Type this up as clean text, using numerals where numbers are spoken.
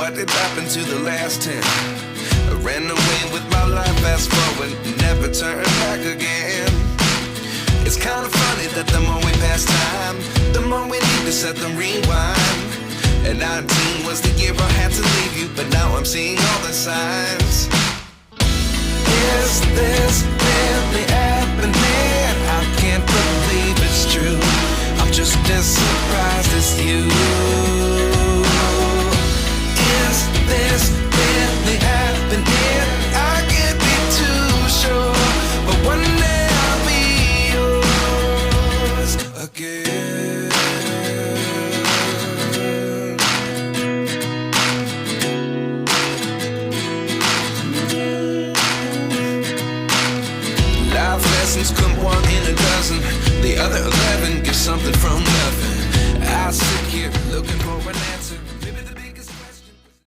what did happen to the last 10? I ran away with my life, fast forward, never turn back again. It's kind of funny that the more we pass time, the more we need to set them rewind. And 19 was the year I had to leave you, but now I'm seeing all the signs. Is this really happening? I can't believe it's true. I'm just as surprised as you. Is this really happening? I can't be too sure, but one day I'll be yours again. Life lessons come